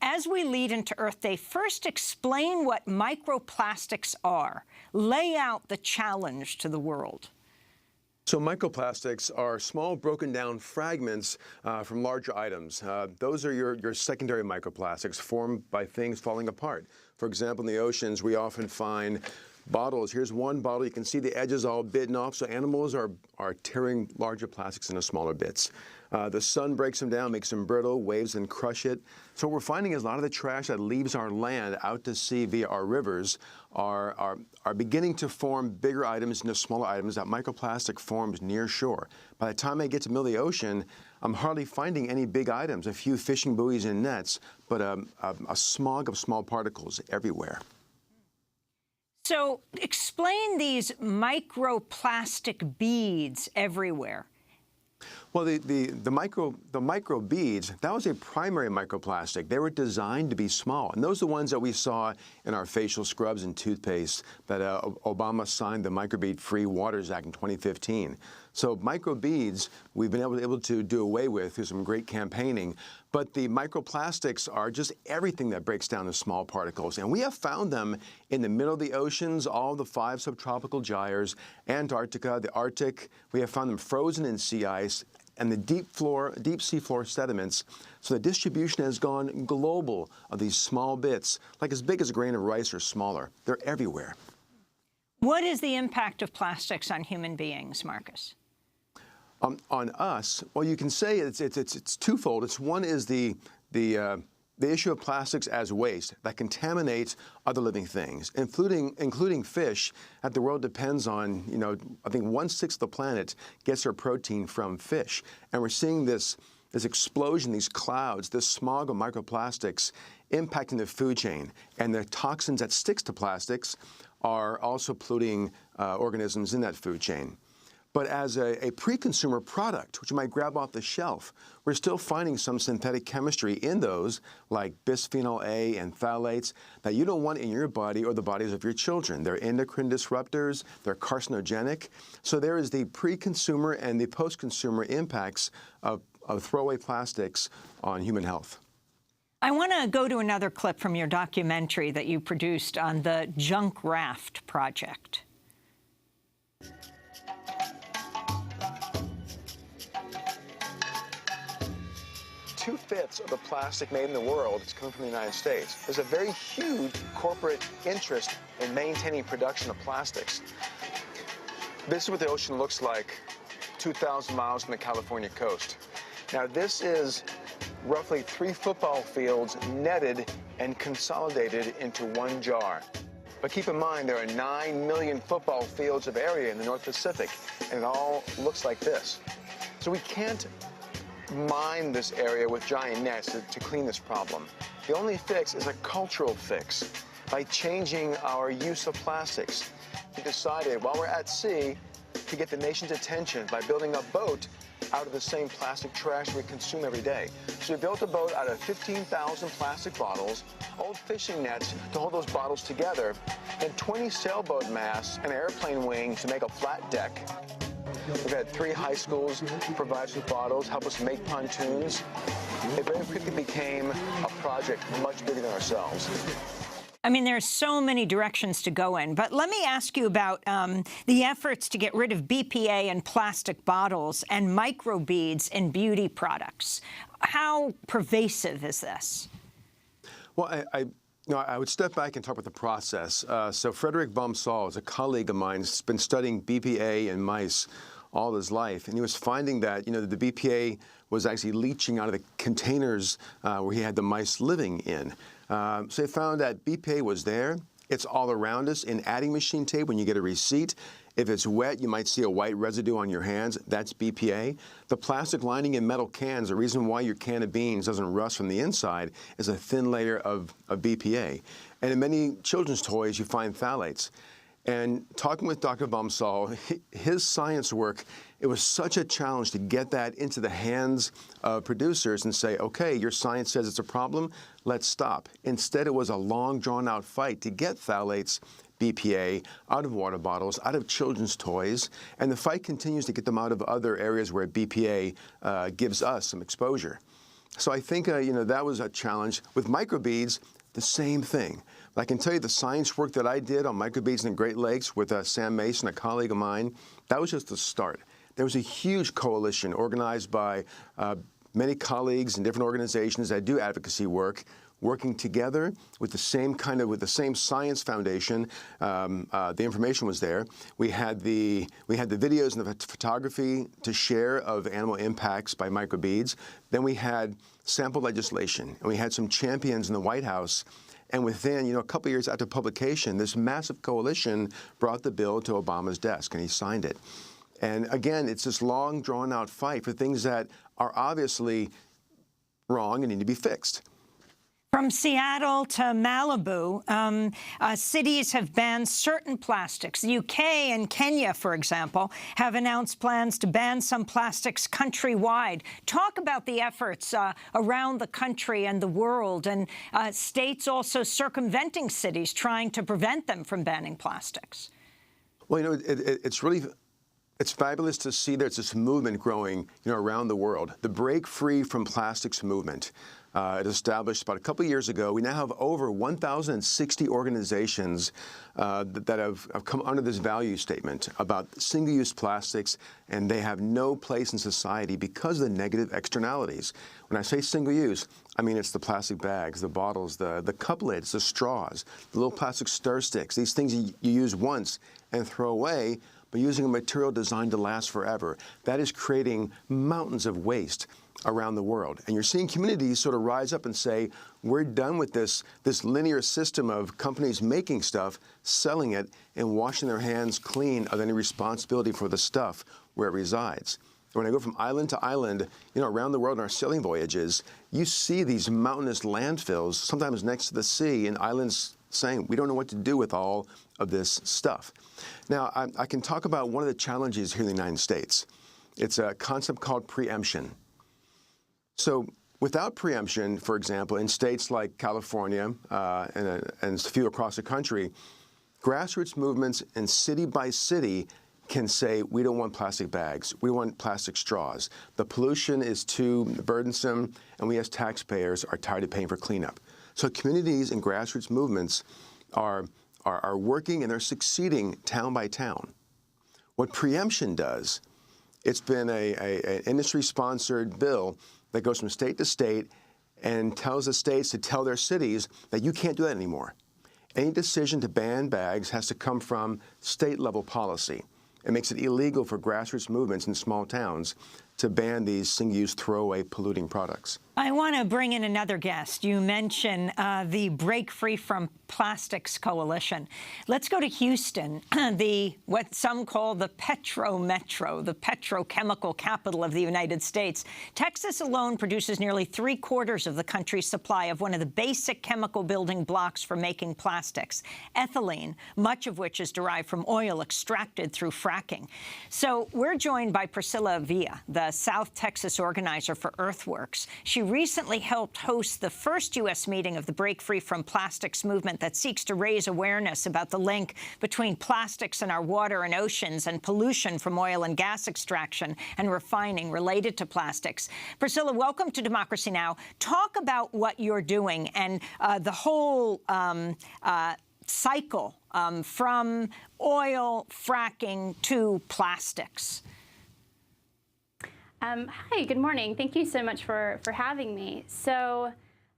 As we lead into Earth Day, first explain what microplastics are. Lay out the challenge to the world. So microplastics are small broken down fragments from larger items. Those are your secondary microplastics formed by things falling apart. For example, in the oceans, we often find bottles. Here's one bottle. You can see the edges all bitten off, so animals are tearing larger plastics into smaller bits. The sun breaks them down, makes them brittle, waves and crush it. So what we're finding is a lot of the trash that leaves our land out to sea via our rivers are beginning to form bigger items into smaller items. That microplastic forms near shore. By the time I get to the middle of the ocean, I'm hardly finding any big items, a few fishing buoys and nets, but a smog of small particles everywhere. So explain these microplastic beads everywhere. Well, the micro beads, that was a primary microplastic. They were designed to be small, and those are the ones that we saw in our facial scrubs and toothpaste that Obama signed the Microbead-Free Waters Act in 2015. So microbeads, we've been able to do away with through some great campaigning, but the microplastics are just everything that breaks down to small particles, and we have found them in the middle of the oceans, all the 5 subtropical gyres, Antarctica, the Arctic. We have found them frozen in sea ice, and the deep sea floor sediments. So the distribution has gone global of these small bits, like as big as a grain of rice or smaller. They're everywhere. What is the impact of plastics on human beings, Marcus? On us, well, you can say it's twofold. One is the issue of plastics as waste that contaminates other living things, including fish, that the world depends on. I think 1/6 of the planet gets their protein from fish, and we're seeing this explosion, these clouds, this smog of microplastics impacting the food chain, and the toxins that sticks to plastics are also polluting organisms in that food chain. But as a pre-consumer product, which you might grab off the shelf, we're still finding some synthetic chemistry in those, like bisphenol A and phthalates, that you don't want in your body or the bodies of your children. They're endocrine disruptors, they're carcinogenic. So there is the pre-consumer and the post-consumer impacts of throwaway plastics on human health. I want to go to another clip from your documentary that you produced on the Junk Raft project. 2/5 of the plastic made in the world is coming from the United States. There's a very huge corporate interest in maintaining production of plastics. This is what the ocean looks like 2,000 miles from the California coast. Now, this is roughly 3 football fields netted and consolidated into one jar. But keep in mind, there are 9 million football fields of area in the North Pacific, and it all looks like this. So we can't mine this area with giant nets to clean this problem. The only fix is a cultural fix by changing our use of plastics. We decided while we're at sea to get the nation's attention by building a boat out of the same plastic trash we consume every day. So we built a boat out of 15,000 plastic bottles, old fishing nets to hold those bottles together, and 20 sailboat masts and airplane wings to make a flat deck. We've had 3 high schools provide us with bottles, help us make pontoons. It very quickly became a project much bigger than ourselves. I mean, there's so many directions to go in. But let me ask you about the efforts to get rid of BPA in plastic bottles and microbeads in beauty products. How pervasive is this? Well, I would step back and talk about the process. So Frederick Bomsall is a colleague of mine. He's been studying BPA in mice all his life, and he was finding that the BPA was actually leaching out of the containers where he had the mice living in. So they found that BPA was there. It's all around us in adding machine tape. When you get a receipt, if it's wet, you might see a white residue on your hands. That's BPA. The plastic lining in metal cans, the reason why your can of beans doesn't rust from the inside is a thin layer of BPA. And in many children's toys, you find phthalates. And talking with Dr. Bomsall, his science work, it was such a challenge to get that into the hands of producers and say, okay, your science says it's a problem, let's stop. Instead, it was a long, drawn-out fight to get phthalates, BPA, out of water bottles, out of children's toys, and the fight continues to get them out of other areas where BPA gives us some exposure. So I think, that was a challenge. With microbeads, the same thing. I can tell you the science work that I did on microbeads in the Great Lakes with Sam Mason, a colleague of mine, that was just the start. There was a huge coalition organized by many colleagues in different organizations that do advocacy work, working together with the same science foundation. The information was there. We had the videos and the photography to share of animal impacts by microbeads. Then we had sample legislation, and we had some champions in the White House. And within, a couple years after publication, this massive coalition brought the bill to Obama's desk, and he signed it. And again, it's this long, drawn-out fight for things that are obviously wrong and need to be fixed. From Seattle to Malibu, cities have banned certain plastics. The UK and Kenya, for example, have announced plans to ban some plastics countrywide. Talk about the efforts around the country and the world, and states also circumventing cities, trying to prevent them from banning plastics. Well, it's fabulous to see there's this movement growing, around the world. The Break Free from Plastics movement. It established about a couple of years ago. We now have over 1,060 organizations that have come under this value statement about single-use plastics, and they have no place in society because of the negative externalities. When I say single-use, I mean it's the plastic bags, the bottles, the cup lids, the straws, the little plastic stir sticks, these things you use once and throw away, but using a material designed to last forever. That is creating mountains of waste around the world. And you're seeing communities sort of rise up and say, we're done with this linear system of companies making stuff, selling it, and washing their hands clean of any responsibility for the stuff where it resides. When I go from island to island, around the world on our sailing voyages, you see these mountainous landfills, sometimes next to the sea, and islands saying, we don't know what to do with all of this stuff. Now, I can talk about one of the challenges here in the United States. It's a concept called preemption. So without preemption, for example, in states like California and a few across the country, grassroots movements and city by city can say, we don't want plastic bags, we want plastic straws. The pollution is too burdensome, and we as taxpayers are tired of paying for cleanup. So communities and grassroots movements are working, and they're succeeding town by town. What preemption does, it's been an industry-sponsored bill that goes from state to state and tells the states to tell their cities that you can't do that anymore. Any decision to ban bags has to come from state-level policy. It makes it illegal for grassroots movements in small towns to ban these single-use throwaway polluting products. I want to bring in another guest. You mentioned the Break Free from Plastics Coalition. Let's go to Houston, what some call the Petro Metro, the petrochemical capital of the United States. Texas alone produces nearly 3/4 of the country's supply of one of the basic chemical building blocks for making plastics, ethylene, much of which is derived from oil extracted through fracking. So we're joined by Priscilla Villa, the South Texas organizer for Earthworks. She recently helped host the first U.S. meeting of the Break Free from Plastics movement that seeks to raise awareness about the link between plastics in our water and oceans and pollution from oil and gas extraction and refining related to plastics. Priscilla, welcome to Democracy Now! Talk about what you're doing and the whole cycle from oil fracking to plastics. Hi, good morning. Thank you so much for having me. So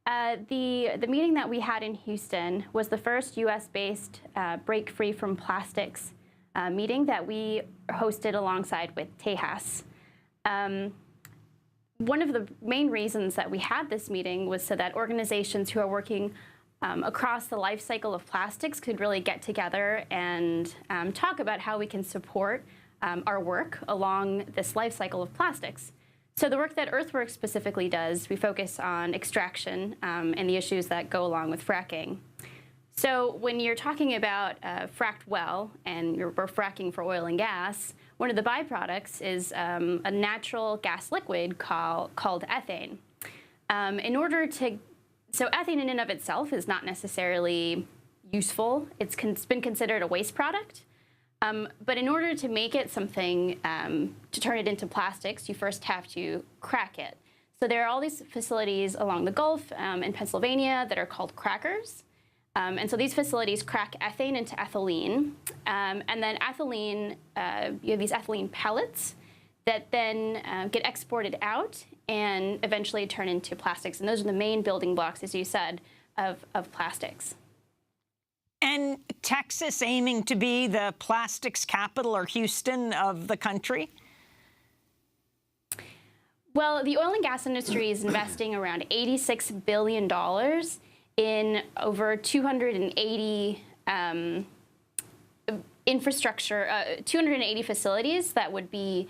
the meeting that we had in Houston was the first U.S.-based Break Free from Plastics meeting that we hosted alongside with Tejas. One of the main reasons that we had this meeting was so that organizations who are working across the life cycle of plastics could really get together and talk about how we can support our work along this life cycle of plastics. So the work that Earthworks specifically does, we focus on extraction and the issues that go along with fracking. So when you're talking about a fracked well and we're fracking for oil and gas, one of the byproducts is a natural gas liquid called ethane. So ethane in and of itself is not necessarily useful. It's been considered a waste product. But in order to make it something, to turn it into plastics, you first have to crack it. So there are all these facilities along the Gulf in Pennsylvania that are called crackers. And so these facilities crack ethane into ethylene. And then ethylene, you have these ethylene pellets that then get exported out and eventually turn into plastics. And those are the main building blocks, as you said, of plastics. And Texas aiming to be the plastics capital, or Houston, of the country? Well, the oil and gas industry is investing around $86 billion in over 280 280 facilities that would be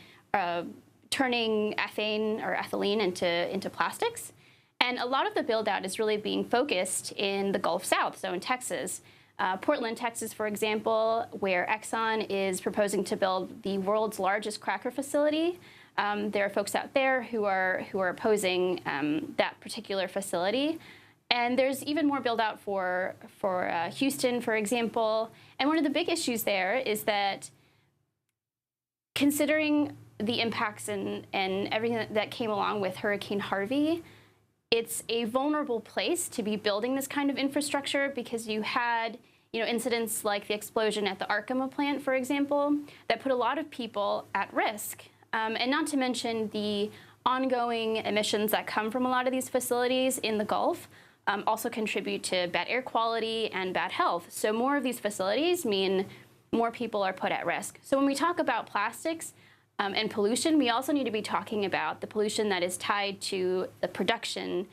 turning ethane or ethylene into plastics. And a lot of the build-out is really being focused in the Gulf South, so in Texas. Portland, Texas, for example, where Exxon is proposing to build the world's largest cracker facility. There are folks out there who are opposing that particular facility. And there's even more build out for Houston, for example. And one of the big issues there is that considering the impacts and everything that came along with Hurricane Harvey, it's a vulnerable place to be building this kind of infrastructure because you had incidents like the explosion at the Arkema plant, for example, that put a lot of people at risk. And not to mention the ongoing emissions that come from a lot of these facilities in the Gulf also contribute to bad air quality and bad health. So more of these facilities mean more people are put at risk. So when we talk about plastics and pollution, we also need to be talking about the pollution that is tied to the production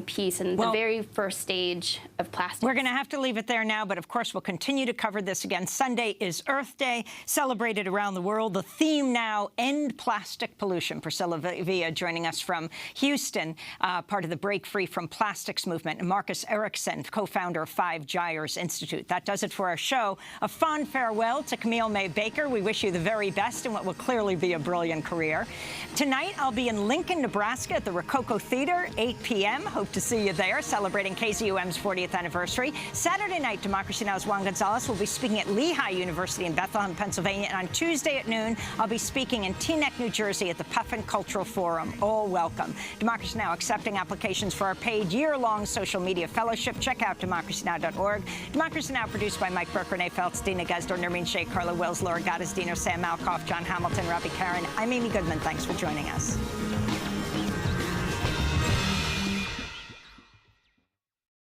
piece and the very first stage of plastics. We're going to have to leave it there now, but of course we'll continue to cover this again. Sunday is Earth Day, celebrated around the world. The theme now, End Plastic Pollution. Priscilla Villa joining us from Houston, part of the Break Free from Plastics movement, and Marcus Erickson, co-founder of 5 Gyres Institute. That does it for our show. A fond farewell to Camille May Baker. We wish you the very best in what will clearly be a brilliant career. Tonight I'll be in Lincoln, Nebraska at the Rococo Theater, 8 p.m. Hope to see you there, celebrating KZUM's 40th anniversary. Saturday night, Democracy Now's Juan Gonzalez will be speaking at Lehigh University in Bethlehem, Pennsylvania. And on Tuesday at noon, I'll be speaking in Teaneck, New Jersey at the Puffin Cultural Forum. All welcome. Democracy Now! Accepting applications for our paid year-long social media fellowship. Check out democracynow.org. Democracy Now! Produced by Mike Burke, Renee Feltz, Dina Gezdor, Nermeen Sheikh, Carla Wills, Laura Gaddis, Dino, Sam Malkoff, John Hamilton, Robbie Karen. I'm Amy Goodman. Thanks for joining us.